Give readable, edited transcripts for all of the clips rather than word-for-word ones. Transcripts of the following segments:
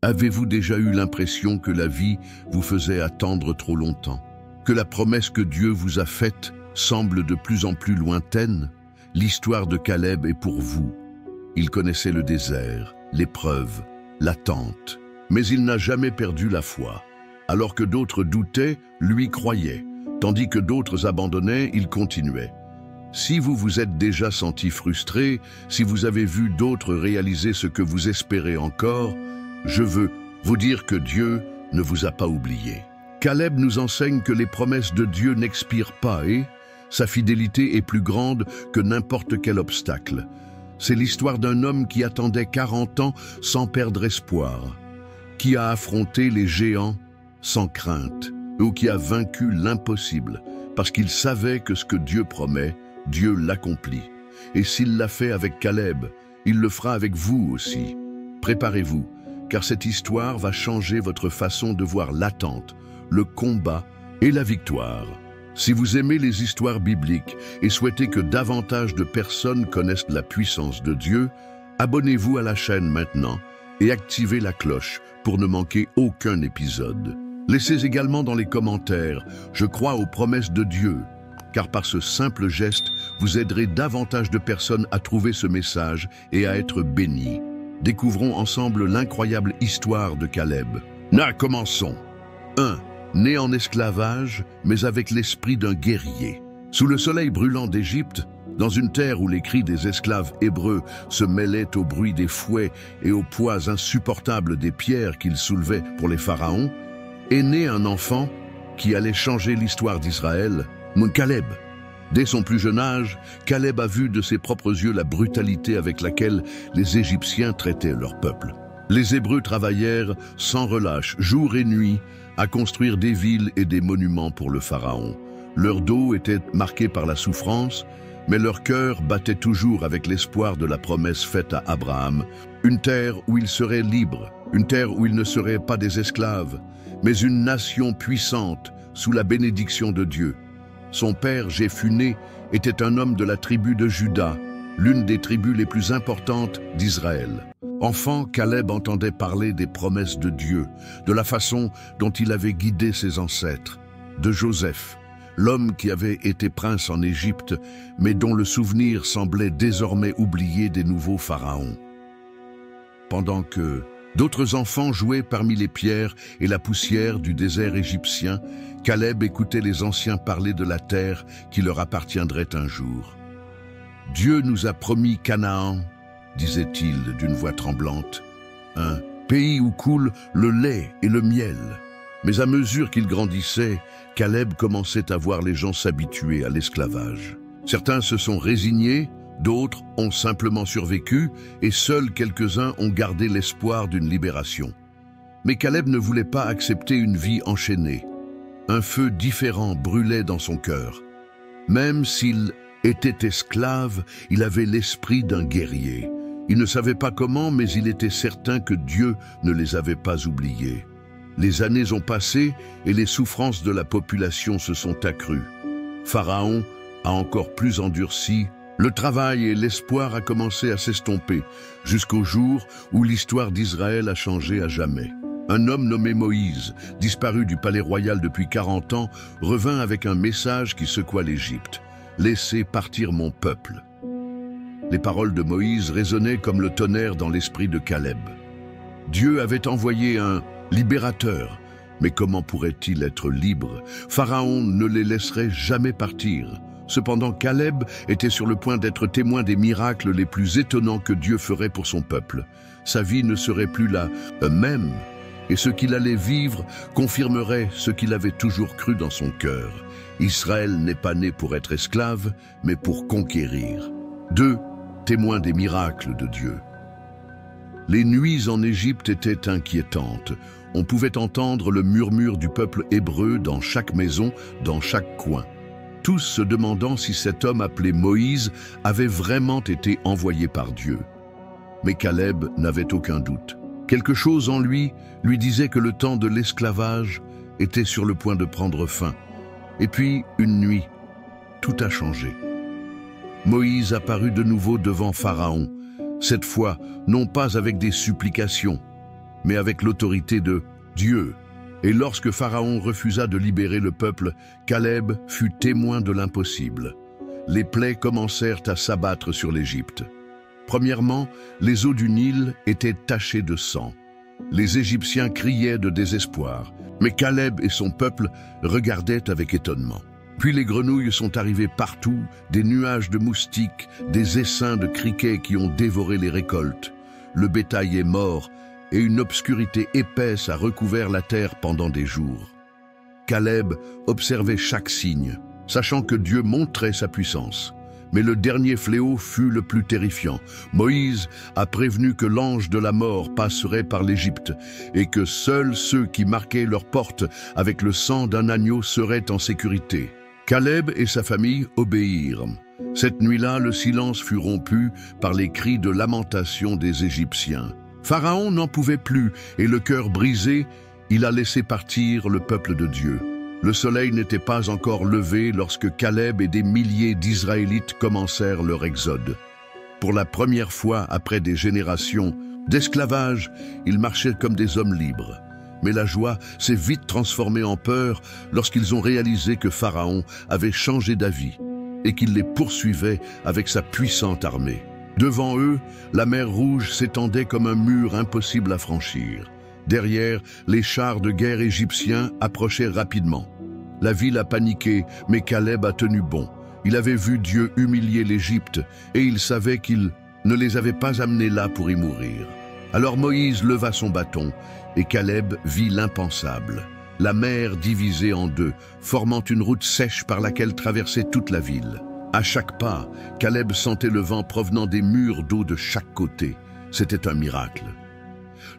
Avez-vous déjà eu l'impression que la vie vous faisait attendre trop longtemps? Que la promesse que Dieu vous a faite semble de plus en plus lointaine? L'histoire de Caleb est pour vous. Il connaissait le désert, l'épreuve, l'attente, mais il n'a jamais perdu la foi. Alors que d'autres doutaient, lui croyait. Tandis que d'autres abandonnaient, il continuait. Si vous vous êtes déjà senti frustré, si vous avez vu d'autres réaliser ce que vous espérez encore, je veux vous dire que Dieu ne vous a pas oublié. Caleb nous enseigne que les promesses de Dieu n'expirent pas et sa fidélité est plus grande que n'importe quel obstacle. C'est l'histoire d'un homme qui attendait 40 ans sans perdre espoir, qui a affronté les géants sans crainte, ou qui a vaincu l'impossible, parce qu'il savait que ce que Dieu promet, Dieu l'accomplit. Et s'il l'a fait avec Caleb, il le fera avec vous aussi. Préparez-vous, car cette histoire va changer votre façon de voir l'attente, le combat et la victoire. Si vous aimez les histoires bibliques et souhaitez que davantage de personnes connaissent la puissance de Dieu, abonnez-vous à la chaîne maintenant et activez la cloche pour ne manquer aucun épisode. Laissez également dans les commentaires « Je crois aux promesses de Dieu », car par ce simple geste, vous aiderez davantage de personnes à trouver ce message et à être bénies. Découvrons ensemble l'incroyable histoire de Caleb. Commençons. 1. Né en esclavage, mais avec l'esprit d'un guerrier. Sous le soleil brûlant d'Égypte, dans une terre où les cris des esclaves hébreux se mêlaient au bruit des fouets et au poids insupportable des pierres qu'ils soulevaient pour les pharaons, est né un enfant qui allait changer l'histoire d'Israël, Caleb. Dès son plus jeune âge, Caleb a vu de ses propres yeux la brutalité avec laquelle les Égyptiens traitaient leur peuple. Les Hébreux travaillèrent sans relâche, jour et nuit, à construire des villes et des monuments pour le Pharaon. Leur dos était marqué par la souffrance, mais leur cœur battait toujours avec l'espoir de la promesse faite à Abraham, une terre où ils seraient libres, une terre où ils ne seraient pas des esclaves, mais une nation puissante sous la bénédiction de Dieu. Son père, Jéphuné, était un homme de la tribu de Juda, l'une des tribus les plus importantes d'Israël. Enfant, Caleb entendait parler des promesses de Dieu, de la façon dont il avait guidé ses ancêtres, de Joseph, l'homme qui avait été prince en Égypte, mais dont le souvenir semblait désormais oublié des nouveaux pharaons. Pendant que d'autres enfants jouaient parmi les pierres et la poussière du désert égyptien, Caleb écoutait les anciens parler de la terre qui leur appartiendrait un jour. « Dieu nous a promis Canaan », disait-il d'une voix tremblante, « un pays où coule le lait et le miel. » Mais à mesure qu'il grandissait, Caleb commençait à voir les gens s'habituer à l'esclavage. Certains se sont résignés, d'autres ont simplement survécu, et seuls quelques-uns ont gardé l'espoir d'une libération. Mais Caleb ne voulait pas accepter une vie enchaînée. Un feu différent brûlait dans son cœur. Même s'il était esclave, il avait l'esprit d'un guerrier. Il ne savait pas comment, mais il était certain que Dieu ne les avait pas oubliés. Les années ont passé et les souffrances de la population se sont accrues. Pharaon a encore plus endurci. Le travail et l'espoir a commencé à s'estomper, jusqu'au jour où l'histoire d'Israël a changé à jamais. Un homme nommé Moïse, disparu du palais royal depuis 40 ans, revint avec un message qui secoua l'Égypte. « Laissez partir mon peuple ». Les paroles de Moïse résonnaient comme le tonnerre dans l'esprit de Caleb. Dieu avait envoyé un libérateur, mais comment pourrait-il être libre? Pharaon ne les laisserait jamais partir. Cependant, Caleb était sur le point d'être témoin des miracles les plus étonnants que Dieu ferait pour son peuple. Sa vie ne serait plus la même, et ce qu'il allait vivre confirmerait ce qu'il avait toujours cru dans son cœur. Israël n'est pas né pour être esclave, mais pour conquérir. 2. Témoin des miracles de Dieu. Les nuits en Égypte étaient inquiétantes. On pouvait entendre le murmure du peuple hébreu dans chaque maison, dans chaque coin. Tous se demandant si cet homme appelé Moïse avait vraiment été envoyé par Dieu. Mais Caleb n'avait aucun doute. Quelque chose en lui disait que le temps de l'esclavage était sur le point de prendre fin. Et puis, une nuit, tout a changé. Moïse apparut de nouveau devant Pharaon, cette fois non pas avec des supplications, mais avec l'autorité de Dieu. Et lorsque Pharaon refusa de libérer le peuple, Caleb fut témoin de l'impossible. Les plaies commencèrent à s'abattre sur l'Égypte. Premièrement, les eaux du Nil étaient tachées de sang. Les Égyptiens criaient de désespoir, mais Caleb et son peuple regardaient avec étonnement. Puis les grenouilles sont arrivées partout, des nuages de moustiques, des essaims de criquets qui ont dévoré les récoltes. Le bétail est mort et une obscurité épaisse a recouvert la terre pendant des jours. Caleb observait chaque signe, sachant que Dieu montrait sa puissance. Mais le dernier fléau fut le plus terrifiant. Moïse a prévenu que l'ange de la mort passerait par l'Égypte et que seuls ceux qui marquaient leurs portes avec le sang d'un agneau seraient en sécurité. Caleb et sa famille obéirent. Cette nuit-là, le silence fut rompu par les cris de lamentation des Égyptiens. Pharaon n'en pouvait plus et le cœur brisé, il a laissé partir le peuple de Dieu. Le soleil n'était pas encore levé lorsque Caleb et des milliers d'Israélites commencèrent leur exode. Pour la première fois après des générations d'esclavage, ils marchaient comme des hommes libres. Mais la joie s'est vite transformée en peur lorsqu'ils ont réalisé que Pharaon avait changé d'avis et qu'il les poursuivait avec sa puissante armée. Devant eux, la mer Rouge s'étendait comme un mur impossible à franchir. Derrière, les chars de guerre égyptiens approchaient rapidement. La ville a paniqué, mais Caleb a tenu bon. Il avait vu Dieu humilier l'Égypte et il savait qu'il ne les avait pas amenés là pour y mourir. Alors Moïse leva son bâton et Caleb vit l'impensable. La mer divisée en deux, formant une route sèche par laquelle traversait toute la ville. À chaque pas, Caleb sentait le vent provenant des murs d'eau de chaque côté. C'était un miracle.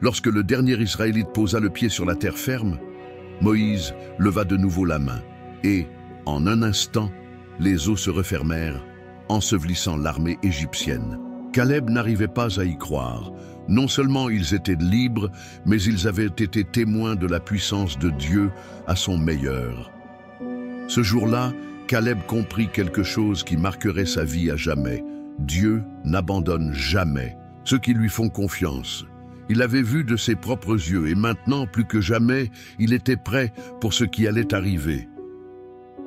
Lorsque le dernier Israélite posa le pied sur la terre ferme, Moïse leva de nouveau la main et, en un instant, les eaux se refermèrent, ensevelissant l'armée égyptienne. Caleb n'arrivait pas à y croire. Non seulement ils étaient libres, mais ils avaient été témoins de la puissance de Dieu à son meilleur. Ce jour-là, Caleb comprit quelque chose qui marquerait sa vie à jamais. Dieu n'abandonne jamais ceux qui lui font confiance. Il avait vu de ses propres yeux et maintenant, plus que jamais, il était prêt pour ce qui allait arriver.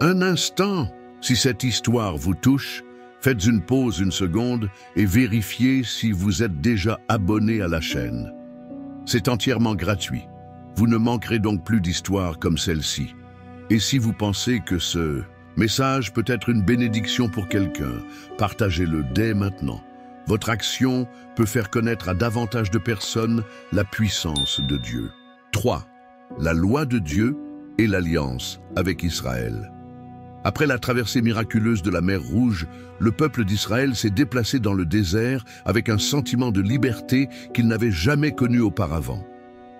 Un instant, si cette histoire vous touche, faites une pause une seconde et vérifiez si vous êtes déjà abonné à la chaîne. C'est entièrement gratuit. Vous ne manquerez donc plus d'histoires comme celle-ci. Et si vous pensez que ce message peut être une bénédiction pour quelqu'un, partagez-le dès maintenant. Votre action peut faire connaître à davantage de personnes la puissance de Dieu. 3. La loi de Dieu et l'alliance avec Israël. Après la traversée miraculeuse de la mer Rouge, le peuple d'Israël s'est déplacé dans le désert avec un sentiment de liberté qu'il n'avait jamais connu auparavant.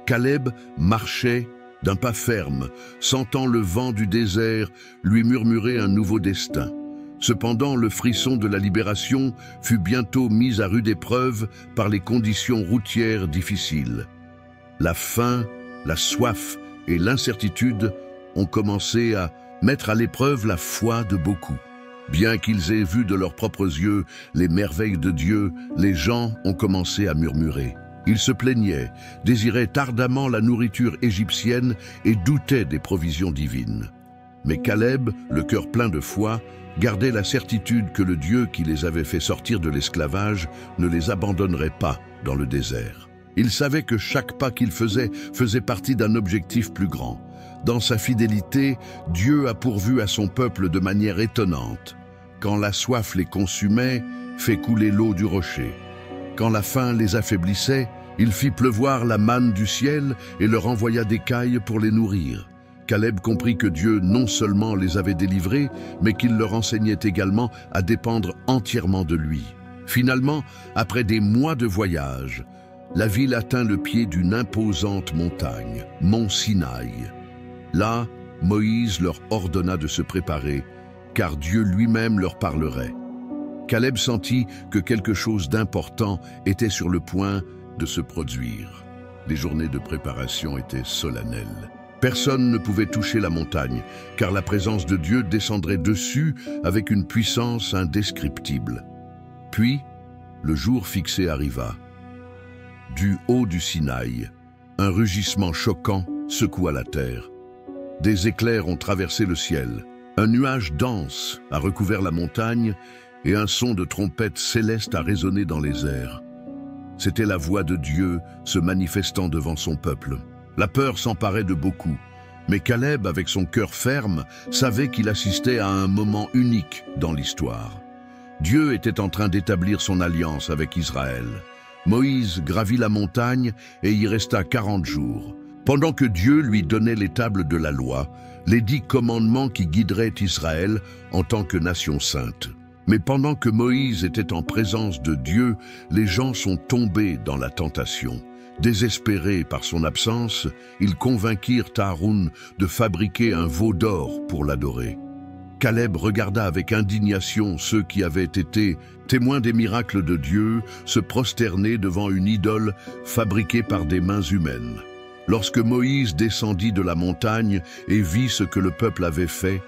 Caleb marchait d'un pas ferme, sentant le vent du désert lui murmurer un nouveau destin. Cependant, le frisson de la libération fut bientôt mis à rude épreuve par les conditions routières difficiles. La faim, la soif et l'incertitude ont commencé à mettre à l'épreuve la foi de beaucoup. Bien qu'ils aient vu de leurs propres yeux les merveilles de Dieu, les gens ont commencé à murmurer. Ils se plaignaient, désiraient ardemment la nourriture égyptienne et doutaient des provisions divines. Mais Caleb, le cœur plein de foi, gardait la certitude que le Dieu qui les avait fait sortir de l'esclavage ne les abandonnerait pas dans le désert. Il savait que chaque pas qu'il faisait partie d'un objectif plus grand. Dans sa fidélité, Dieu a pourvu à son peuple de manière étonnante. Quand la soif les consumait, fait couler l'eau du rocher. Quand la faim les affaiblissait, il fit pleuvoir la manne du ciel et leur envoya des cailles pour les nourrir. Caleb comprit que Dieu non seulement les avait délivrés, mais qu'il leur enseignait également à dépendre entièrement de lui. Finalement, après des mois de voyage, la ville atteint le pied d'une imposante montagne, Mont Sinaï. Là, Moïse leur ordonna de se préparer, car Dieu lui-même leur parlerait. Caleb sentit que quelque chose d'important était sur le point de se produire. Les journées de préparation étaient solennelles. Personne ne pouvait toucher la montagne, car la présence de Dieu descendrait dessus avec une puissance indescriptible. Puis, le jour fixé arriva. Du haut du Sinaï, Un rugissement choquant secoua la terre. Des éclairs ont traversé le ciel. Un nuage dense a recouvert la montagne et un son de trompette céleste a résonné dans les airs. C'était la voix de Dieu se manifestant devant son peuple. La peur s'emparait de beaucoup, mais Caleb, avec son cœur ferme, savait qu'il assistait à un moment unique dans l'histoire. Dieu était en train d'établir son alliance avec Israël. Moïse gravit la montagne et y resta 40 jours. Pendant que Dieu lui donnait les tables de la loi, les 10 commandements qui guideraient Israël en tant que nation sainte. Mais pendant que Moïse était en présence de Dieu, les gens sont tombés dans la tentation. Désespérés par son absence, ils convainquirent Aaron de fabriquer un veau d'or pour l'adorer. Caleb regarda avec indignation ceux qui avaient été témoins des miracles de Dieu se prosterner devant une idole fabriquée par des mains humaines. Lorsque Moïse descendit de la montagne et vit ce que le peuple avait fait,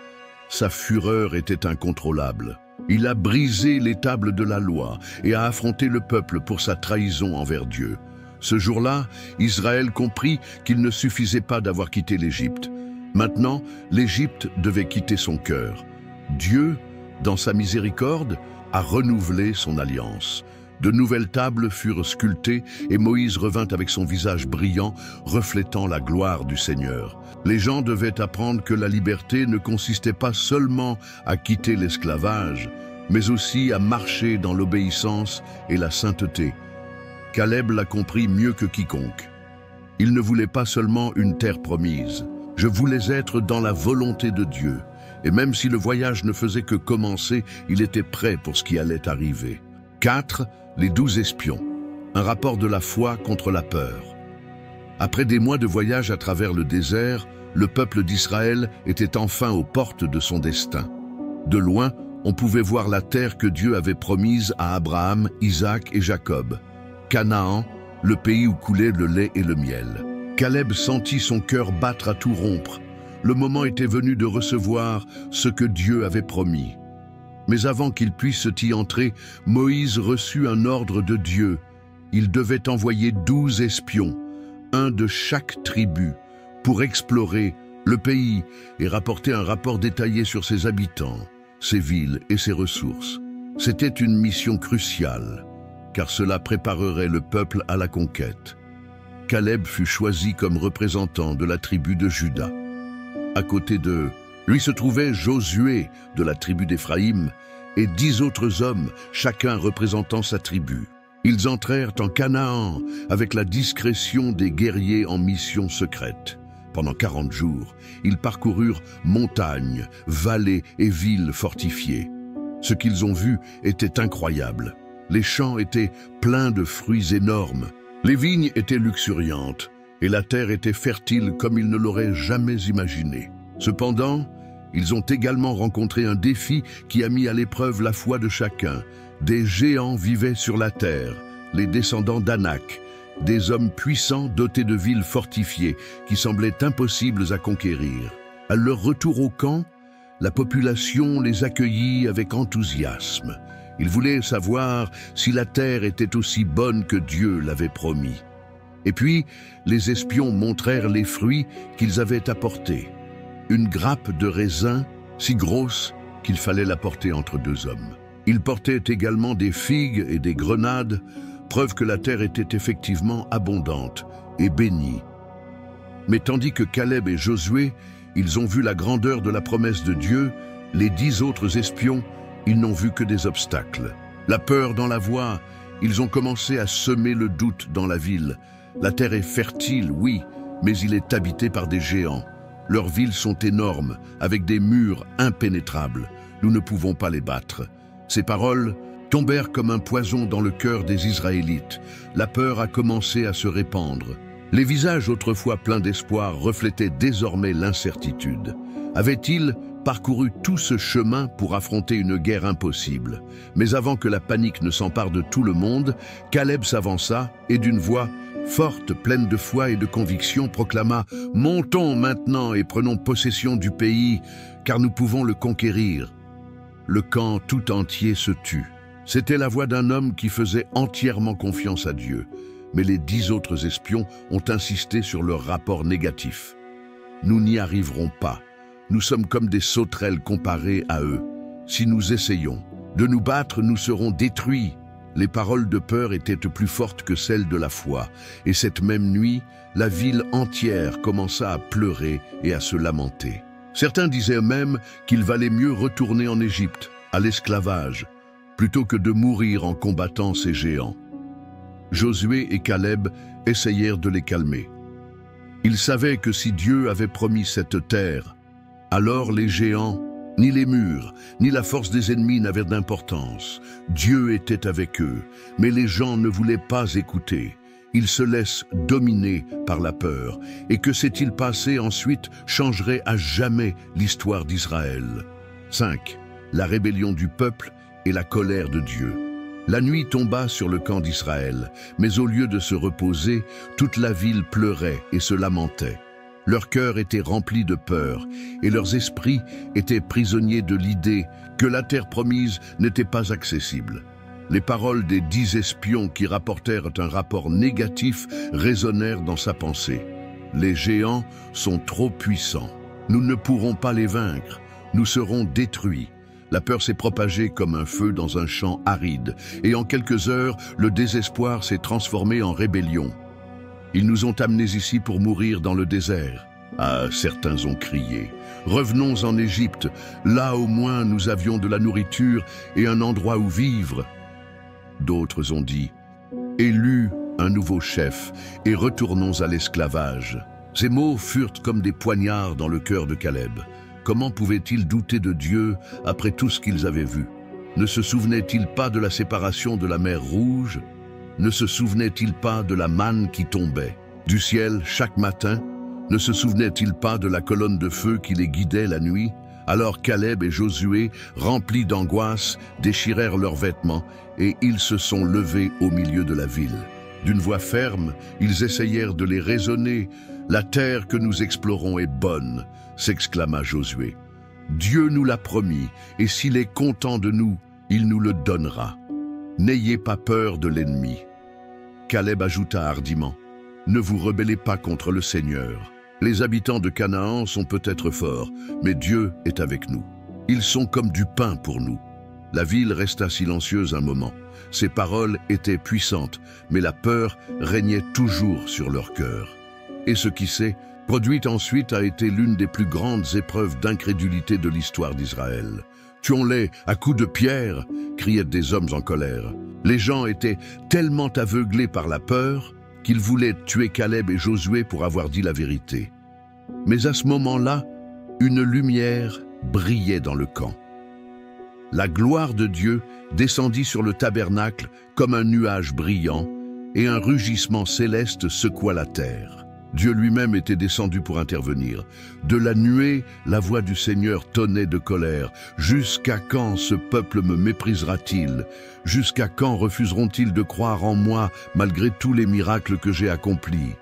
sa fureur était incontrôlable. Il a brisé les tables de la loi et a affronté le peuple pour sa trahison envers Dieu. Ce jour-là, Israël comprit qu'il ne suffisait pas d'avoir quitté l'Égypte. Maintenant, l'Égypte devait quitter son cœur. Dieu, dans sa miséricorde, a renouvelé son alliance. De nouvelles tables furent sculptées et Moïse revint avec son visage brillant, reflétant la gloire du Seigneur. Les gens devaient apprendre que la liberté ne consistait pas seulement à quitter l'esclavage, mais aussi à marcher dans l'obéissance et la sainteté. Caleb l'a compris mieux que quiconque. Il ne voulait pas seulement une terre promise. Je voulais être dans la volonté de Dieu. Et même si le voyage ne faisait que commencer, il était prêt pour ce qui allait arriver. 4. Les 12 espions. Un rapport de la foi contre la peur. Après des mois de voyage à travers le désert, le peuple d'Israël était enfin aux portes de son destin. De loin, on pouvait voir la terre que Dieu avait promise à Abraham, Isaac et Jacob. Canaan, le pays où coulait le lait et le miel. Caleb sentit son cœur battre à tout rompre. Le moment était venu de recevoir ce que Dieu avait promis. Mais avant qu'il puisse y entrer, Moïse reçut un ordre de Dieu. Il devait envoyer 12 espions, un de chaque tribu, pour explorer le pays et rapporter un rapport détaillé sur ses habitants, ses villes et ses ressources. C'était une mission cruciale, car cela préparerait le peuple à la conquête. Caleb fut choisi comme représentant de la tribu de Juda. À côté de lui se trouvait Josué de la tribu d'Éphraïm et 10 autres hommes, chacun représentant sa tribu. Ils entrèrent en Canaan avec la discrétion des guerriers en mission secrète. Pendant 40 jours, ils parcoururent montagnes, vallées et villes fortifiées. Ce qu'ils ont vu était incroyable. Les champs étaient pleins de fruits énormes. Les vignes étaient luxuriantes et la terre était fertile comme ils ne l'auraient jamais imaginé. Cependant, ils ont également rencontré un défi qui a mis à l'épreuve la foi de chacun. Des géants vivaient sur la terre, les descendants d'Anak, des hommes puissants dotés de villes fortifiées qui semblaient impossibles à conquérir. À leur retour au camp, la population les accueillit avec enthousiasme. Ils voulaient savoir si la terre était aussi bonne que Dieu l'avait promis. Et puis, les espions montrèrent les fruits qu'ils avaient apportés. Une grappe de raisin si grosse qu'il fallait la porter entre 2 hommes. Ils portaient également des figues et des grenades, preuve que la terre était effectivement abondante et bénie. Mais tandis que Caleb et Josué, ils ont vu la grandeur de la promesse de Dieu, les 10 autres espions, ils n'ont vu que des obstacles. La peur dans la voie, ils ont commencé à semer le doute dans la ville. La terre est fertile, oui, mais il est habité par des géants. Leurs villes sont énormes, avec des murs impénétrables. Nous ne pouvons pas les battre. Ces paroles tombèrent comme un poison dans le cœur des Israélites. La peur a commencé à se répandre. Les visages autrefois pleins d'espoir reflétaient désormais l'incertitude. Avaient-ils parcouru tout ce chemin pour affronter une guerre impossible? Mais avant que la panique ne s'empare de tout le monde, Caleb s'avança et d'une voix forte, pleine de foi et de conviction, proclama « Montons maintenant et prenons possession du pays, car nous pouvons le conquérir. » Le camp tout entier se tut. C'était la voix d'un homme qui faisait entièrement confiance à Dieu. mais les 10 autres espions ont insisté sur leur rapport négatif. Nous n'y arriverons pas. Nous sommes comme des sauterelles comparées à eux. Si nous essayons de nous battre, nous serons détruits. Les paroles de peur étaient plus fortes que celles de la foi, et cette même nuit, la ville entière commença à pleurer et à se lamenter. Certains disaient même qu'il valait mieux retourner en Égypte, à l'esclavage, plutôt que de mourir en combattant ces géants. Josué et Caleb essayèrent de les calmer. Ils savaient que si Dieu avait promis cette terre, alors les géants, ni les murs, ni la force des ennemis n'avaient d'importance. Dieu était avec eux, mais les gens ne voulaient pas écouter. Ils se laissent dominer par la peur. Et que s'est-il passé ensuite changerait à jamais l'histoire d'Israël. 5. La rébellion du peuple et la colère de Dieu. La nuit tomba sur le camp d'Israël, mais au lieu de se reposer, toute la ville pleurait et se lamentait. Leur cœur était rempli de peur, et leurs esprits étaient prisonniers de l'idée que la terre promise n'était pas accessible. Les paroles des 10 espions qui rapportèrent un rapport négatif résonnèrent dans sa pensée. Les géants sont trop puissants. Nous ne pourrons pas les vaincre. Nous serons détruits. La peur s'est propagée comme un feu dans un champ aride, et en quelques heures, le désespoir s'est transformé en rébellion. Ils nous ont amenés ici pour mourir dans le désert. Ah, certains ont crié. Revenons en Égypte, là au moins nous avions de la nourriture et un endroit où vivre. D'autres ont dit, élus un nouveau chef et retournons à l'esclavage. Ces mots furent comme des poignards dans le cœur de Caleb. Comment pouvaient-ils douter de Dieu après tout ce qu'ils avaient vu? Ne se souvenaient-ils pas de la séparation de la mer Rouge? Ne se souvenait-il pas de la manne qui tombait du ciel chaque matin? Ne se souvenait-il pas de la colonne de feu qui les guidait la nuit? Alors Caleb et Josué, remplis d'angoisse, déchirèrent leurs vêtements et ils se sont levés au milieu de la ville. D'une voix ferme, ils essayèrent de les raisonner. « La terre que nous explorons est bonne », s'exclama Josué. « Dieu nous l'a promis et s'il est content de nous, il nous le donnera. N'ayez pas peur de l'ennemi. » Caleb ajouta hardiment, « Ne vous rebellez pas contre le Seigneur. Les habitants de Canaan sont peut-être forts, mais Dieu est avec nous. Ils sont comme du pain pour nous. » La ville resta silencieuse un moment. Ses paroles étaient puissantes, mais la peur régnait toujours sur leur cœur. Et ce qui s'est produit ensuite a été l'une des plus grandes épreuves d'incrédulité de l'histoire d'Israël. « Tuons-les à coups de pierre !» criaient des hommes en colère. Les gens étaient tellement aveuglés par la peur qu'ils voulaient tuer Caleb et Josué pour avoir dit la vérité. Mais à ce moment-là, une lumière brillait dans le camp. La gloire de Dieu descendit sur le tabernacle comme un nuage brillant, et un rugissement céleste secoua la terre. Dieu lui-même était descendu pour intervenir. De la nuée, la voix du Seigneur tonnait de colère. « Jusqu'à quand ce peuple me méprisera-t-il? Jusqu'à quand refuseront-ils de croire en moi malgré tous les miracles que j'ai accomplis ?»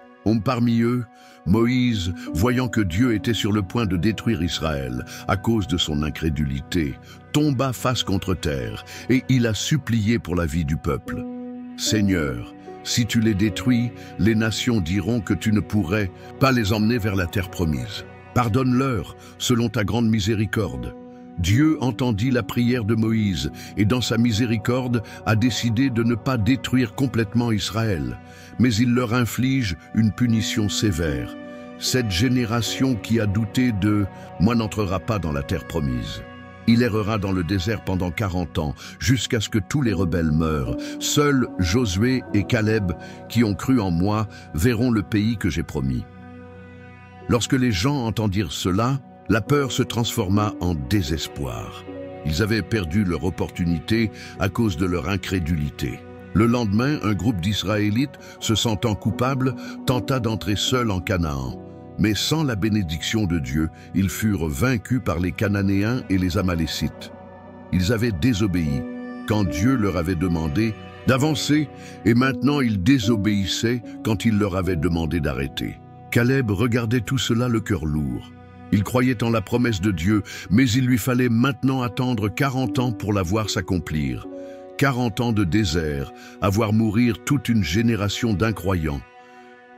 Parmi eux, Moïse, voyant que Dieu était sur le point de détruire Israël à cause de son incrédulité, tomba face contre terre et il a supplié pour la vie du peuple. « Seigneur, si tu les détruis, les nations diront que tu ne pourrais pas les emmener vers la terre promise. Pardonne-leur selon ta grande miséricorde. » Dieu entendit la prière de Moïse et dans sa miséricorde a décidé de ne pas détruire complètement Israël, mais il leur inflige une punition sévère. Cette génération qui a douté de « moi n'entrera pas dans la terre promise ». Il errera dans le désert pendant 40 ans, jusqu'à ce que tous les rebelles meurent. Seuls Josué et Caleb, qui ont cru en moi, verront le pays que j'ai promis. Lorsque les gens entendirent cela, la peur se transforma en désespoir. Ils avaient perdu leur opportunité à cause de leur incrédulité. Le lendemain, un groupe d'Israélites, se sentant coupables, tenta d'entrer seul en Canaan. Mais sans la bénédiction de Dieu, ils furent vaincus par les Cananéens et les Amalécites. Ils avaient désobéi quand Dieu leur avait demandé d'avancer, et maintenant ils désobéissaient quand il leur avait demandé d'arrêter. Caleb regardait tout cela le cœur lourd. Il croyait en la promesse de Dieu, mais il lui fallait maintenant attendre 40 ans pour la voir s'accomplir. 40 ans de désert, à voir mourir toute une génération d'incroyants.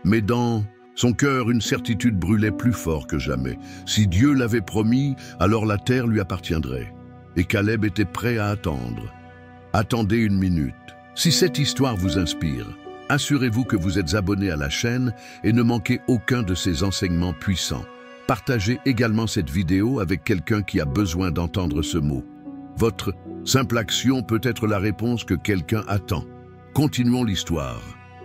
Mais dans son cœur, une certitude brûlait plus fort que jamais. Si Dieu l'avait promis, alors la terre lui appartiendrait. Et Caleb était prêt à attendre. Attendez une minute. Si cette histoire vous inspire, assurez-vous que vous êtes abonné à la chaîne et ne manquez aucun de ces enseignements puissants. Partagez également cette vidéo avec quelqu'un qui a besoin d'entendre ce mot. Votre simple action peut être la réponse que quelqu'un attend. Continuons l'histoire.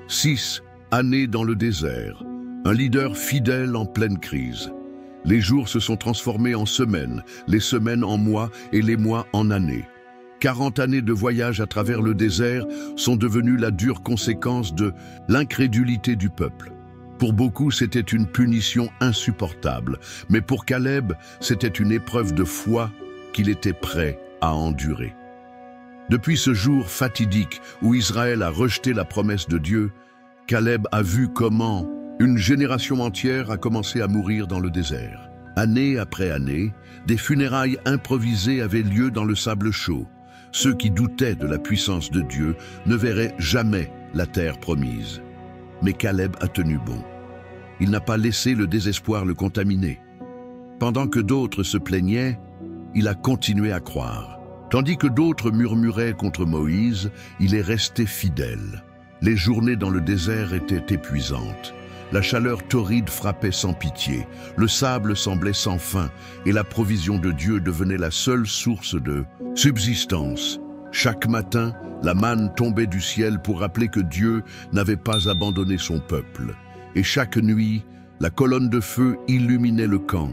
6 années dans le désert. Un leader fidèle en pleine crise. Les jours se sont transformés en semaines, les semaines en mois et les mois en années. 40 années de voyage à travers le désert sont devenues la dure conséquence de l'incrédulité du peuple. Pour beaucoup, c'était une punition insupportable, mais pour Caleb, c'était une épreuve de foi qu'il était prêt à endurer. Depuis ce jour fatidique où Israël a rejeté la promesse de Dieu, Caleb a vu comment une génération entière a commencé à mourir dans le désert. Année après année, des funérailles improvisées avaient lieu dans le sable chaud. Ceux qui doutaient de la puissance de Dieu ne verraient jamais la terre promise. Mais Caleb a tenu bon. Il n'a pas laissé le désespoir le contaminer. Pendant que d'autres se plaignaient, il a continué à croire. Tandis que d'autres murmuraient contre Moïse, il est resté fidèle. Les journées dans le désert étaient épuisantes. La chaleur torride frappait sans pitié, le sable semblait sans fin et la provision de Dieu devenait la seule source de subsistance. Chaque matin, la manne tombait du ciel pour rappeler que Dieu n'avait pas abandonné son peuple. Et chaque nuit, la colonne de feu illuminait le camp,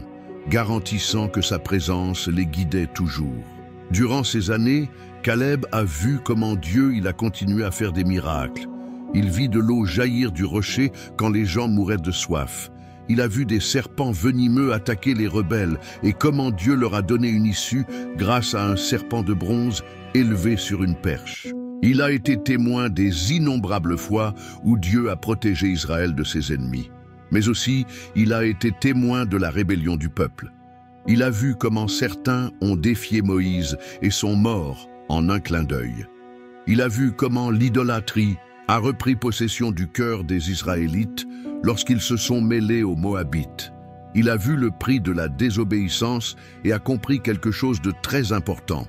garantissant que sa présence les guidait toujours. Durant ces années, Caleb a vu comment Dieu a continué à faire des miracles. Il vit de l'eau jaillir du rocher quand les gens mouraient de soif. Il a vu des serpents venimeux attaquer les rebelles et comment Dieu leur a donné une issue grâce à un serpent de bronze élevé sur une perche. Il a été témoin des innombrables fois où Dieu a protégé Israël de ses ennemis. Mais aussi, il a été témoin de la rébellion du peuple. Il a vu comment certains ont défié Moïse et sont morts en un clin d'œil. Il a vu comment l'idolâtrie a repris possession du cœur des Israélites lorsqu'ils se sont mêlés aux Moabites. Il a vu le prix de la désobéissance et a compris quelque chose de très important.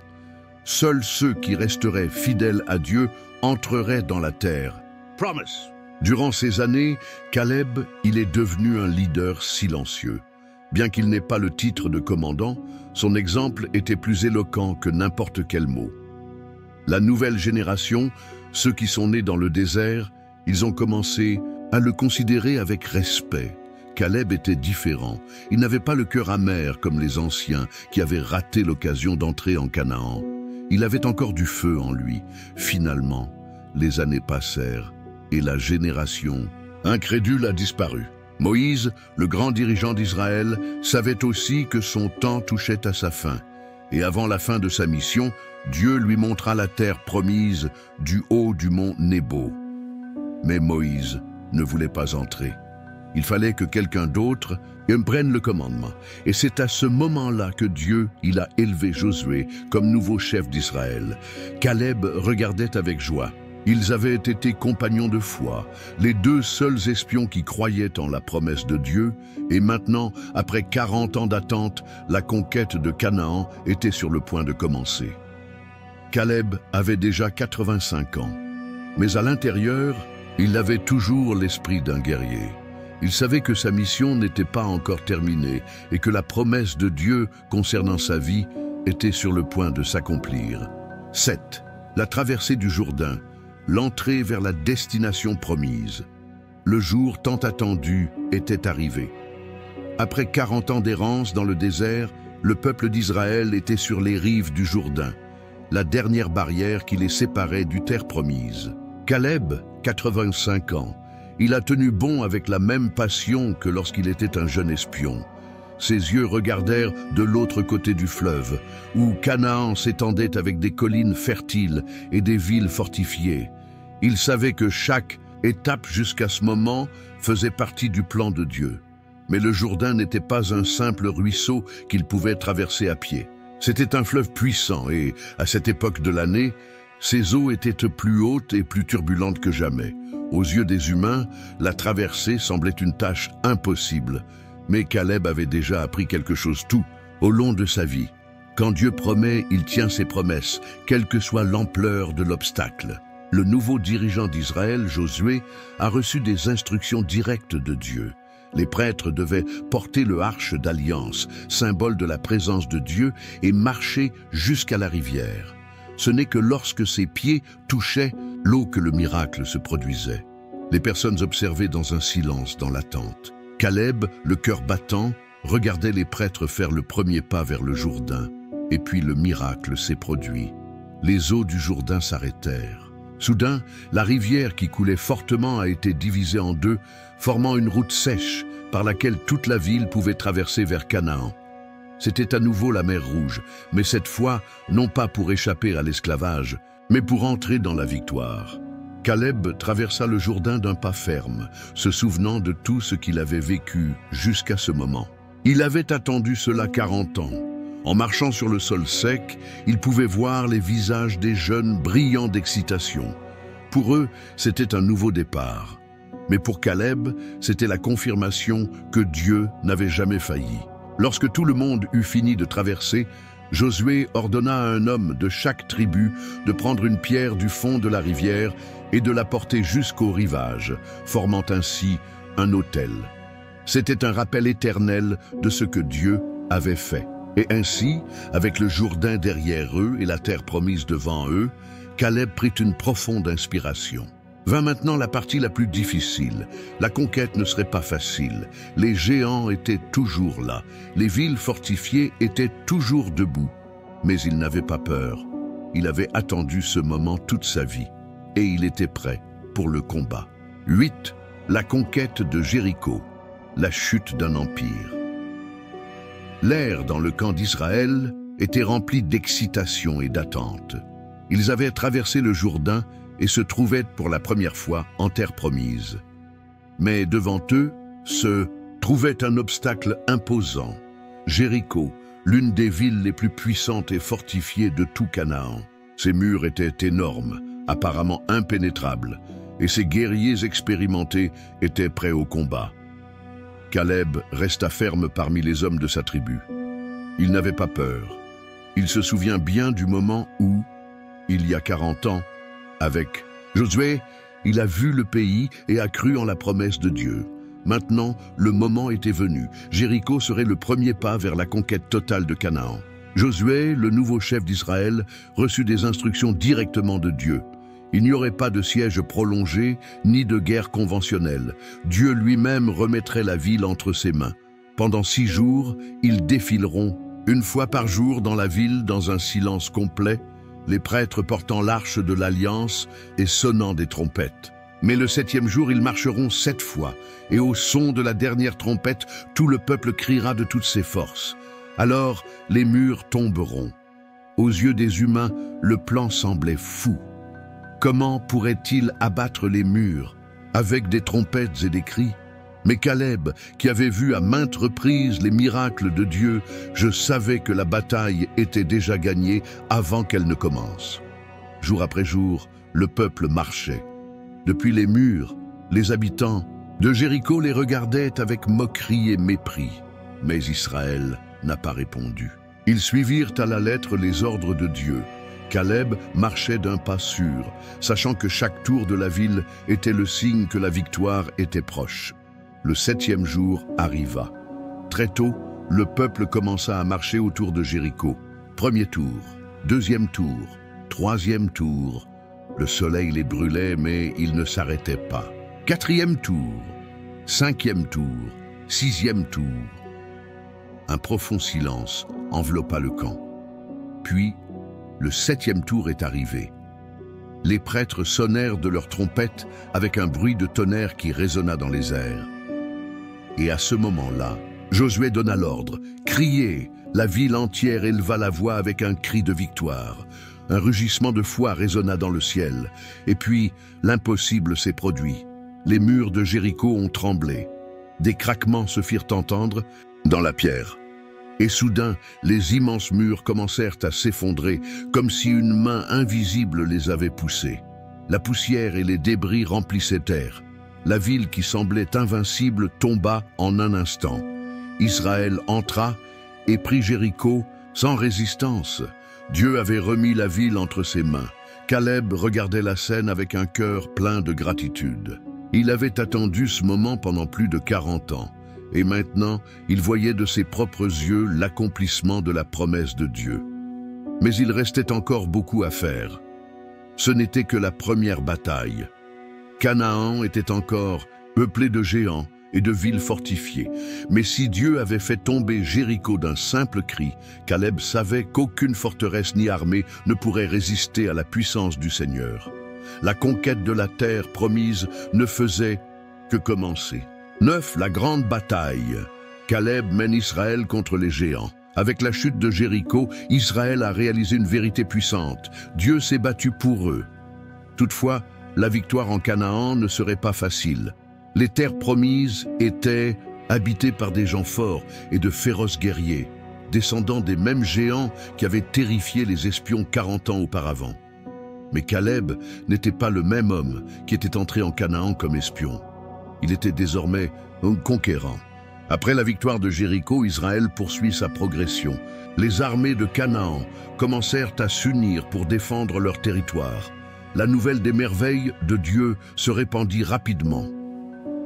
Seuls ceux qui resteraient fidèles à Dieu entreraient dans la terre. Promise. Durant ces années, Caleb, il est devenu un leader silencieux. Bien qu'il n'ait pas le titre de commandant, son exemple était plus éloquent que n'importe quel mot. La nouvelle génération, ceux qui sont nés dans le désert, ils ont commencé à le considérer avec respect. Caleb était différent. Il n'avait pas le cœur amer comme les anciens qui avaient raté l'occasion d'entrer en Canaan. Il avait encore du feu en lui. Finalement, les années passèrent et la génération incrédule a disparu. Moïse, le grand dirigeant d'Israël, savait aussi que son temps touchait à sa fin. Et avant la fin de sa mission, Dieu lui montra la terre promise du haut du mont Nebo. Mais Moïse ne voulait pas entrer. Il fallait que quelqu'un d'autre prenne le commandement. Et c'est à ce moment-là que Dieu a élevé Josué comme nouveau chef d'Israël. Caleb regardait avec joie. Ils avaient été compagnons de foi, les deux seuls espions qui croyaient en la promesse de Dieu, et maintenant, après 40 ans d'attente, la conquête de Canaan était sur le point de commencer. Caleb avait déjà 85 ans, mais à l'intérieur, il avait toujours l'esprit d'un guerrier. Il savait que sa mission n'était pas encore terminée et que la promesse de Dieu concernant sa vie était sur le point de s'accomplir. 7. La traversée du Jourdain, l'entrée vers la destination promise. Le jour tant attendu était arrivé. Après 40 ans d'errance dans le désert, le peuple d'Israël était sur les rives du Jourdain, la dernière barrière qui les séparait du terre promise. Caleb, 85 ans, il a tenu bon avec la même passion que lorsqu'il était un jeune espion. Ses yeux regardèrent de l'autre côté du fleuve, où Canaan s'étendait avec des collines fertiles et des villes fortifiées. Il savait que chaque étape jusqu'à ce moment faisait partie du plan de Dieu. Mais le Jourdain n'était pas un simple ruisseau qu'il pouvait traverser à pied. C'était un fleuve puissant et, à cette époque de l'année, Ces eaux étaient plus hautes et plus turbulentes que jamais. Aux yeux des humains, la traversée semblait une tâche impossible. Mais Caleb avait déjà appris quelque chose tout au long de sa vie. Quand Dieu promet, il tient ses promesses, quelle que soit l'ampleur de l'obstacle. Le nouveau dirigeant d'Israël, Josué, a reçu des instructions directes de Dieu. Les prêtres devaient porter le arche d'alliance, symbole de la présence de Dieu, et marcher jusqu'à la rivière. Ce n'est que lorsque ses pieds touchaient l'eau que le miracle se produisait. Les personnes observaient dans un silence dans l'attente. Caleb, le cœur battant, regardait les prêtres faire le premier pas vers le Jourdain. Et puis le miracle s'est produit. Les eaux du Jourdain s'arrêtèrent. Soudain, la rivière qui coulait fortement a été divisée en deux, formant une route sèche par laquelle toute la ville pouvait traverser vers Canaan. C'était à nouveau la mer Rouge, mais cette fois, non pas pour échapper à l'esclavage, mais pour entrer dans la victoire. Caleb traversa le Jourdain d'un pas ferme, se souvenant de tout ce qu'il avait vécu jusqu'à ce moment. Il avait attendu cela 40 ans. En marchant sur le sol sec, il pouvait voir les visages des jeunes brillants d'excitation. Pour eux, c'était un nouveau départ. Mais pour Caleb, c'était la confirmation que Dieu n'avait jamais failli. Lorsque tout le monde eut fini de traverser, Josué ordonna à un homme de chaque tribu de prendre une pierre du fond de la rivière et de la porter jusqu'au rivage, formant ainsi un autel. C'était un rappel éternel de ce que Dieu avait fait. Et ainsi, avec le Jourdain derrière eux et la terre promise devant eux, Caleb prit une profonde inspiration. Vint maintenant la partie la plus difficile. La conquête ne serait pas facile. Les géants étaient toujours là. Les villes fortifiées étaient toujours debout. Mais il n'avait pas peur. Il avait attendu ce moment toute sa vie. Et il était prêt pour le combat. 8. La conquête de Jéricho. La chute d'un empire. L'air dans le camp d'Israël était rempli d'excitation et d'attente. Ils avaient traversé le Jourdain et se trouvaient pour la première fois en terre promise. Mais devant eux se trouvait un obstacle imposant. Jéricho, l'une des villes les plus puissantes et fortifiées de tout Canaan. Ses murs étaient énormes, apparemment impénétrables, et ses guerriers expérimentés étaient prêts au combat. Caleb resta ferme parmi les hommes de sa tribu. Il n'avait pas peur. Il se souvient bien du moment où, il y a 40 ans, avec Josué, il a vu le pays et a cru en la promesse de Dieu. Maintenant, le moment était venu. Jéricho serait le premier pas vers la conquête totale de Canaan. Josué, le nouveau chef d'Israël, reçut des instructions directement de Dieu. Il n'y aurait pas de siège prolongé, ni de guerre conventionnelle. Dieu lui-même remettrait la ville entre ses mains. Pendant 6 jours, ils défileront, une fois par jour dans la ville, dans un silence complet, les prêtres portant l'arche de l'Alliance et sonnant des trompettes. Mais le 7e jour, ils marcheront 7 fois, et au son de la dernière trompette, tout le peuple criera de toutes ses forces. Alors, les murs tomberont. Aux yeux des humains, le plan semblait fou. Comment pourrait-il abattre les murs avec des trompettes et des cris? Mais Caleb, qui avait vu à maintes reprises les miracles de Dieu, je savais que la bataille était déjà gagnée avant qu'elle ne commence. Jour après jour, le peuple marchait. Depuis les murs, les habitants de Jéricho les regardaient avec moquerie et mépris. Mais Israël n'a pas répondu. Ils suivirent à la lettre les ordres de Dieu. Caleb marchait d'un pas sûr, sachant que chaque tour de la ville était le signe que la victoire était proche. Le 7e jour arriva. Très tôt, le peuple commença à marcher autour de Jéricho. 1er tour, 2e tour, 3e tour. Le soleil les brûlait, mais ils ne s'arrêtaient pas. 4e tour, 5e tour, 6e tour. Un profond silence enveloppa le camp. Puis, le 7e tour est arrivé. Les prêtres sonnèrent de leurs trompettes avec un bruit de tonnerre qui résonna dans les airs. Et à ce moment-là, Josué donna l'ordre. Criez! La ville entière éleva la voix avec un cri de victoire. Un rugissement de foi résonna dans le ciel. Et puis, l'impossible s'est produit. Les murs de Jéricho ont tremblé. Des craquements se firent entendre dans la pierre. Et soudain, les immenses murs commencèrent à s'effondrer, comme si une main invisible les avait poussés. La poussière et les débris remplissaient terre. La ville qui semblait invincible tomba en un instant. Israël entra et prit Jéricho sans résistance. Dieu avait remis la ville entre ses mains. Caleb regardait la scène avec un cœur plein de gratitude. Il avait attendu ce moment pendant plus de 40 ans. Et maintenant, il voyait de ses propres yeux l'accomplissement de la promesse de Dieu. Mais il restait encore beaucoup à faire. Ce n'était que la première bataille. Canaan était encore peuplé de géants et de villes fortifiées. Mais si Dieu avait fait tomber Jéricho d'un simple cri, Caleb savait qu'aucune forteresse ni armée ne pourrait résister à la puissance du Seigneur. La conquête de la terre promise ne faisait que commencer. 9. La grande bataille. Caleb mène Israël contre les géants. Avec la chute de Jéricho, Israël a réalisé une vérité puissante. Dieu s'est battu pour eux. Toutefois, la victoire en Canaan ne serait pas facile. Les terres promises étaient habitées par des gens forts et de féroces guerriers, descendants des mêmes géants qui avaient terrifié les espions 40 ans auparavant. Mais Caleb n'était pas le même homme qui était entré en Canaan comme espion. Il était désormais un conquérant. Après la victoire de Jéricho, Israël poursuit sa progression. Les armées de Canaan commencèrent à s'unir pour défendre leur territoire. La nouvelle des merveilles de Dieu se répandit rapidement.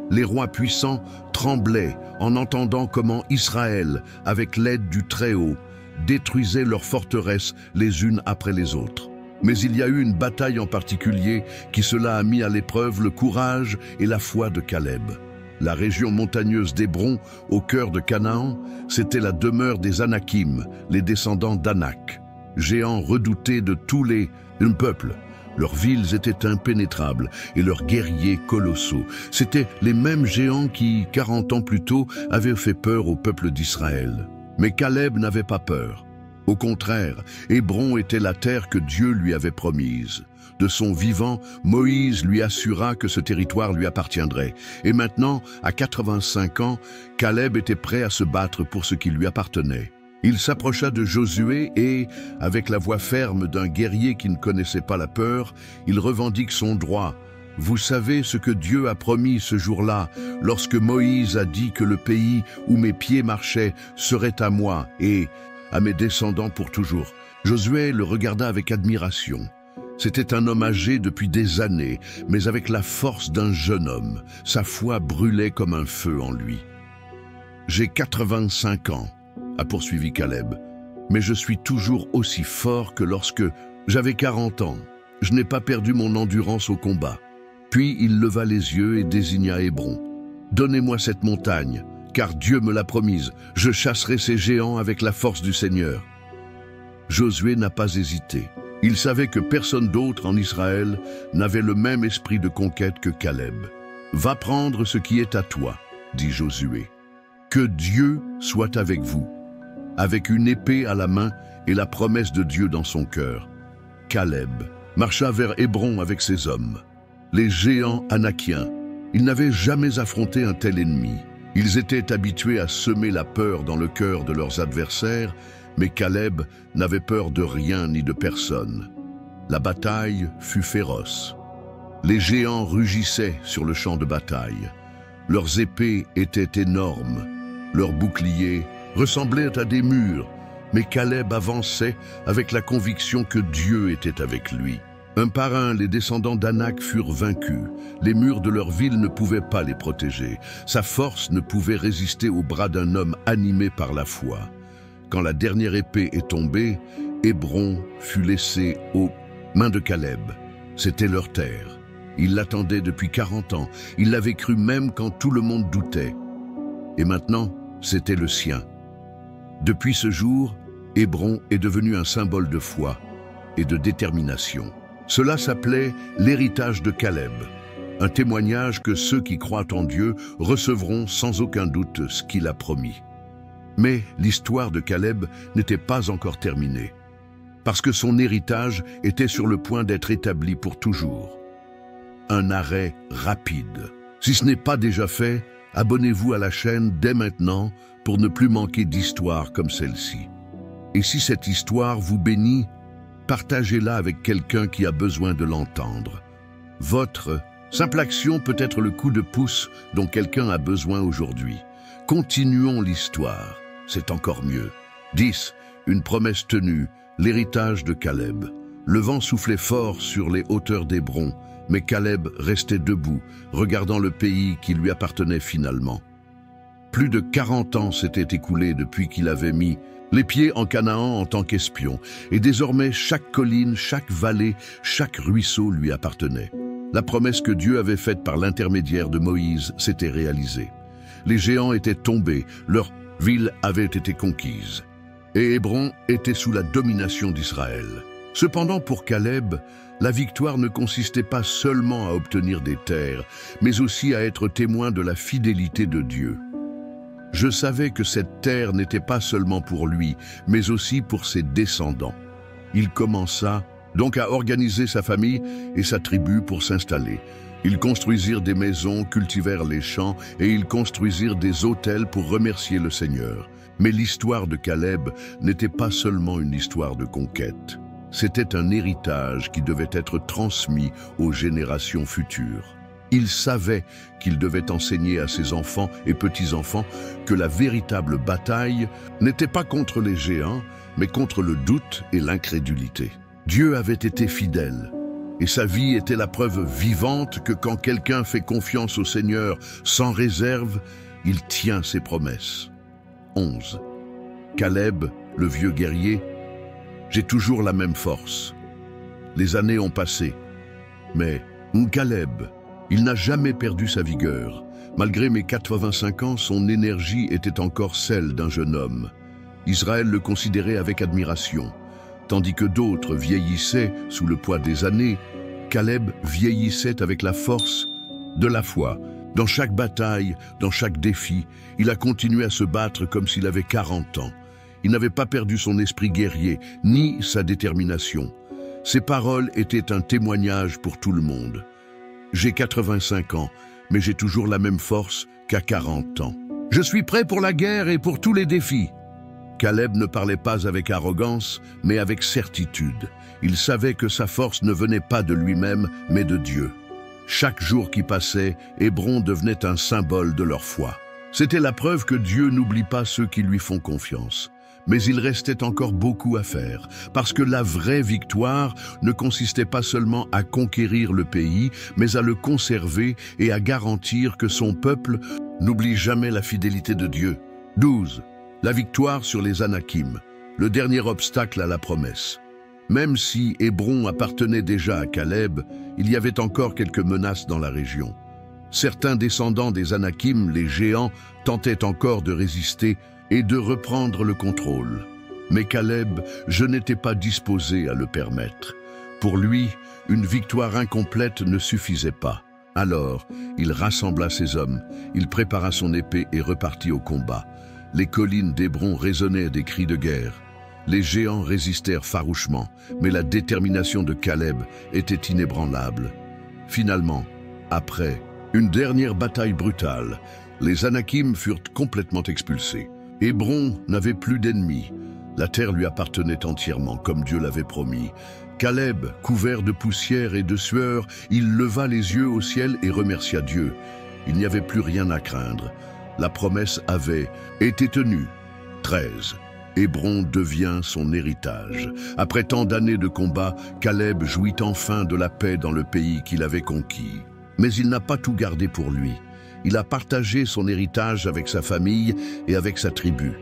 Les rois puissants tremblaient en entendant comment Israël, avec l'aide du Très-Haut, détruisait leurs forteresses les unes après les autres. Mais il y a eu une bataille en particulier qui cela a mis à l'épreuve le courage et la foi de Caleb. La région montagneuse d'Hébron, au cœur de Canaan, c'était la demeure des Anakim, les descendants d'Anak, géants redoutés de tous les peuples. Leurs villes étaient impénétrables et leurs guerriers colossaux. C'étaient les mêmes géants qui, 40 ans plus tôt, avaient fait peur au peuple d'Israël. Mais Caleb n'avait pas peur. Au contraire, Hébron était la terre que Dieu lui avait promise. De son vivant, Moïse lui assura que ce territoire lui appartiendrait. Et maintenant, à 85 ans, Caleb était prêt à se battre pour ce qui lui appartenait. Il s'approcha de Josué et, avec la voix ferme d'un guerrier qui ne connaissait pas la peur, il revendique son droit. « Vous savez ce que Dieu a promis ce jour-là, lorsque Moïse a dit que le pays où mes pieds marchaient serait à moi et à mes descendants pour toujours. » Josué le regarda avec admiration. C'était un homme âgé depuis des années, mais avec la force d'un jeune homme. Sa foi brûlait comme un feu en lui. « J'ai 85 ans. » a poursuivi Caleb, mais je suis toujours aussi fort que lorsque j'avais 40 ans. Je n'ai pas perdu mon endurance au combat. Puis il leva les yeux et désigna Hébron. Donnez-moi cette montagne, car Dieu me l'a promise. Je chasserai ces géants avec la force du Seigneur. Josué n'a pas hésité. Il savait que personne d'autre en Israël n'avait le même esprit de conquête que Caleb. Va prendre ce qui est à toi, dit Josué. Que Dieu soit avec vous. Avec une épée à la main et la promesse de Dieu dans son cœur. Caleb marcha vers Hébron avec ses hommes. Les géants anakiens, ils n'avaient jamais affronté un tel ennemi. Ils étaient habitués à semer la peur dans le cœur de leurs adversaires, mais Caleb n'avait peur de rien ni de personne. La bataille fut féroce. Les géants rugissaient sur le champ de bataille. Leurs épées étaient énormes. Leurs boucliers ressemblaient à des murs, mais Caleb avançait avec la conviction que Dieu était avec lui. Un par un, les descendants d'Anak furent vaincus. Les murs de leur ville ne pouvaient pas les protéger. Sa force ne pouvait résister au bras d'un homme animé par la foi. Quand la dernière épée est tombée, Hébron fut laissé aux mains de Caleb. C'était leur terre. Il l'attendait depuis 40 ans. Il l'avait cru même quand tout le monde doutait. Et maintenant, c'était le sien. Depuis ce jour, Hébron est devenu un symbole de foi et de détermination. Cela s'appelait l'héritage de Caleb, un témoignage que ceux qui croient en Dieu recevront sans aucun doute ce qu'il a promis. Mais l'histoire de Caleb n'était pas encore terminée, parce que son héritage était sur le point d'être établi pour toujours. Un arrêt rapide. Si ce n'est pas déjà fait, Abonnez-vous à la chaîne dès maintenant pour ne plus manquer d'histoires comme celle-ci. Et si cette histoire vous bénit, partagez-la avec quelqu'un qui a besoin de l'entendre. Votre simple action peut être le coup de pouce dont quelqu'un a besoin aujourd'hui. Continuons l'histoire, c'est encore mieux. 10. Une promesse tenue, l'héritage de Caleb. Le vent soufflait fort sur les hauteurs d'Hébron, mais Caleb restait debout, regardant le pays qui lui appartenait finalement. Plus de 40 ans s'étaient écoulés depuis qu'il avait mis les pieds en Canaan en tant qu'espion, et désormais chaque colline, chaque vallée, chaque ruisseau lui appartenait. La promesse que Dieu avait faite par l'intermédiaire de Moïse s'était réalisée. Les géants étaient tombés, leur ville avait été conquise, et Hébron était sous la domination d'Israël. Cependant, pour Caleb, la victoire ne consistait pas seulement à obtenir des terres, mais aussi à être témoin de la fidélité de Dieu. Je savais que cette terre n'était pas seulement pour lui, mais aussi pour ses descendants. Il commença donc à organiser sa famille et sa tribu pour s'installer. Ils construisirent des maisons, cultivèrent les champs et ils construisirent des autels pour remercier le Seigneur. Mais l'histoire de Caleb n'était pas seulement une histoire de conquête. C'était un héritage qui devait être transmis aux générations futures. Il savait qu'il devait enseigner à ses enfants et petits-enfants que la véritable bataille n'était pas contre les géants, mais contre le doute et l'incrédulité. Dieu avait été fidèle, et sa vie était la preuve vivante que quand quelqu'un fait confiance au Seigneur sans réserve, il tient ses promesses. 11. Caleb, le vieux guerrier, j'ai toujours la même force. Les années ont passé, mais Caleb, il n'a jamais perdu sa vigueur. Malgré mes 85 ans, son énergie était encore celle d'un jeune homme. Israël le considérait avec admiration. Tandis que d'autres vieillissaient sous le poids des années, Caleb vieillissait avec la force de la foi. Dans chaque bataille, dans chaque défi, il a continué à se battre comme s'il avait 40 ans. Il n'avait pas perdu son esprit guerrier, ni sa détermination. Ses paroles étaient un témoignage pour tout le monde. J'ai 85 ans, mais j'ai toujours la même force qu'à 40 ans. Je suis prêt pour la guerre et pour tous les défis. Caleb ne parlait pas avec arrogance, mais avec certitude. Il savait que sa force ne venait pas de lui-même, mais de Dieu. Chaque jour qui passait, Hébron devenait un symbole de leur foi. C'était la preuve que Dieu n'oublie pas ceux qui lui font confiance. Mais il restait encore beaucoup à faire, parce que la vraie victoire ne consistait pas seulement à conquérir le pays, mais à le conserver et à garantir que son peuple n'oublie jamais la fidélité de Dieu. 12. La victoire sur les Anakim, le dernier obstacle à la promesse. Même si Hébron appartenait déjà à Caleb, il y avait encore quelques menaces dans la région. Certains descendants des Anakim, les géants, tentaient encore de résister et de reprendre le contrôle. Mais Caleb, je n'étais pas disposé à le permettre. Pour lui, une victoire incomplète ne suffisait pas. Alors, il rassembla ses hommes, il prépara son épée et repartit au combat. Les collines d'Hébron résonnaient des cris de guerre. Les géants résistèrent farouchement, mais la détermination de Caleb était inébranlable. Finalement, après une dernière bataille brutale, les Anakim furent complètement expulsés. Hébron n'avait plus d'ennemis. La terre lui appartenait entièrement, comme Dieu l'avait promis. Caleb, couvert de poussière et de sueur, il leva les yeux au ciel et remercia Dieu. Il n'y avait plus rien à craindre. La promesse avait été tenue. 13. Hébron devient son héritage. Après tant d'années de combat, Caleb jouit enfin de la paix dans le pays qu'il avait conquis. Mais il n'a pas tout gardé pour lui. Il a partagé son héritage avec sa famille et avec sa tribu.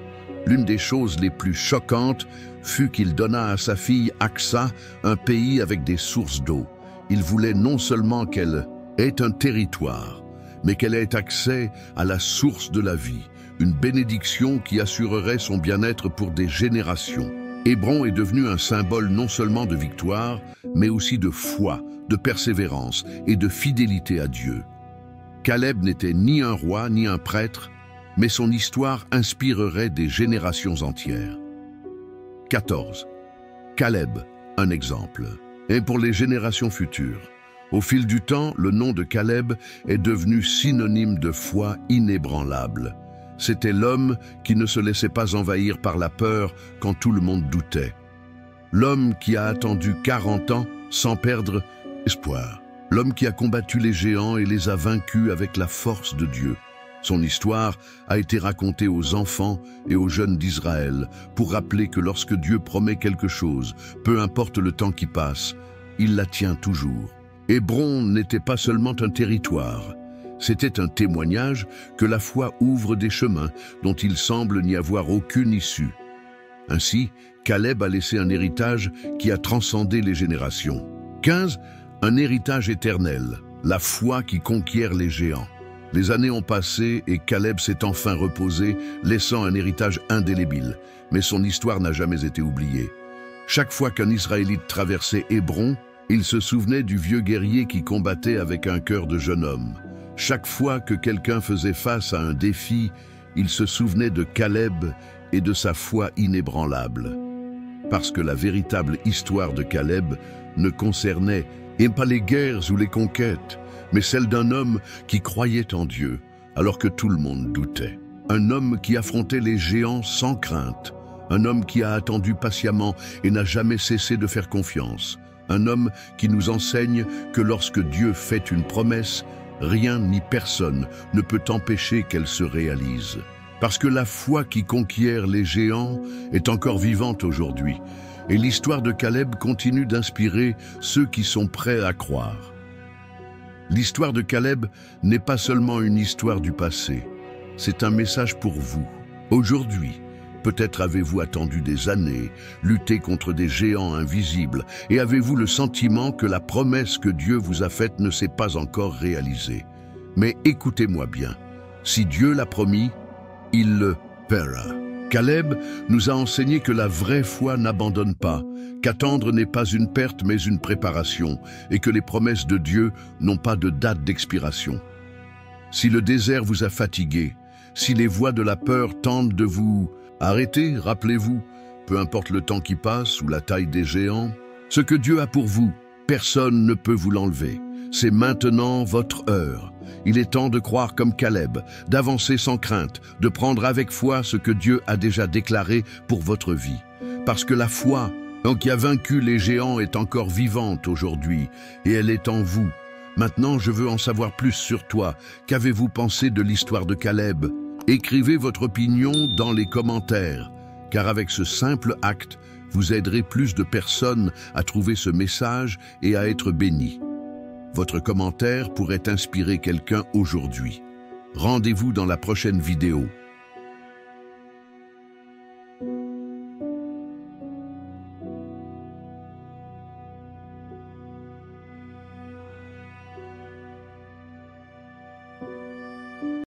L'une des choses les plus choquantes fut qu'il donna à sa fille Aksa un pays avec des sources d'eau. Il voulait non seulement qu'elle ait un territoire, mais qu'elle ait accès à la source de la vie, une bénédiction qui assurerait son bien-être pour des générations. Hébron est devenu un symbole non seulement de victoire, mais aussi de foi, de persévérance et de fidélité à Dieu. Caleb n'était ni un roi ni un prêtre, mais son histoire inspirerait des générations entières. 14. Caleb, un exemple. Et pour les générations futures, Au fil du temps, le nom de Caleb est devenu synonyme de foi inébranlable. C'était l'homme qui ne se laissait pas envahir par la peur quand tout le monde doutait. L'homme qui a attendu 40 ans sans perdre espoir. L'homme qui a combattu les géants et les a vaincus avec la force de Dieu. Son histoire a été racontée aux enfants et aux jeunes d'Israël pour rappeler que lorsque Dieu promet quelque chose, peu importe le temps qui passe, il la tient toujours. Hébron n'était pas seulement un territoire, c'était un témoignage que la foi ouvre des chemins dont il semble n'y avoir aucune issue. Ainsi, Caleb a laissé un héritage qui a transcendé les générations. 15. Un héritage éternel, la foi qui conquiert les géants. Les années ont passé et Caleb s'est enfin reposé, laissant un héritage indélébile. Mais son histoire n'a jamais été oubliée. Chaque fois qu'un Israélite traversait Hébron, il se souvenait du vieux guerrier qui combattait avec un cœur de jeune homme. Chaque fois que quelqu'un faisait face à un défi, il se souvenait de Caleb et de sa foi inébranlable. Parce que la véritable histoire de Caleb ne concernait pas les guerres ou les conquêtes, mais celle d'un homme qui croyait en Dieu, alors que tout le monde doutait. Un homme qui affrontait les géants sans crainte. Un homme qui a attendu patiemment et n'a jamais cessé de faire confiance. Un homme qui nous enseigne que lorsque Dieu fait une promesse, rien ni personne ne peut empêcher qu'elle se réalise. Parce que la foi qui conquiert les géants est encore vivante aujourd'hui, et l'histoire de Caleb continue d'inspirer ceux qui sont prêts à croire. L'histoire de Caleb n'est pas seulement une histoire du passé, c'est un message pour vous. Aujourd'hui, peut-être avez-vous attendu des années, lutté contre des géants invisibles, et avez-vous le sentiment que la promesse que Dieu vous a faite ne s'est pas encore réalisée. Mais écoutez-moi bien, si Dieu l'a promis, il le paiera. Caleb nous a enseigné que la vraie foi n'abandonne pas, qu'attendre n'est pas une perte mais une préparation, et que les promesses de Dieu n'ont pas de date d'expiration. Si le désert vous a fatigué, si les voix de la peur tentent de vous arrêter, rappelez-vous, peu importe le temps qui passe ou la taille des géants, ce que Dieu a pour vous, personne ne peut vous l'enlever. C'est maintenant votre heure. Il est temps de croire comme Caleb, d'avancer sans crainte, de prendre avec foi ce que Dieu a déjà déclaré pour votre vie. Parce que la foi, qui a vaincu les géants, est encore vivante aujourd'hui, et elle est en vous. Maintenant, je veux en savoir plus sur toi. Qu'avez-vous pensé de l'histoire de Caleb ? Écrivez votre opinion dans les commentaires, car avec ce simple acte, vous aiderez plus de personnes à trouver ce message et à être bénis. Votre commentaire pourrait inspirer quelqu'un aujourd'hui. Rendez-vous dans la prochaine vidéo.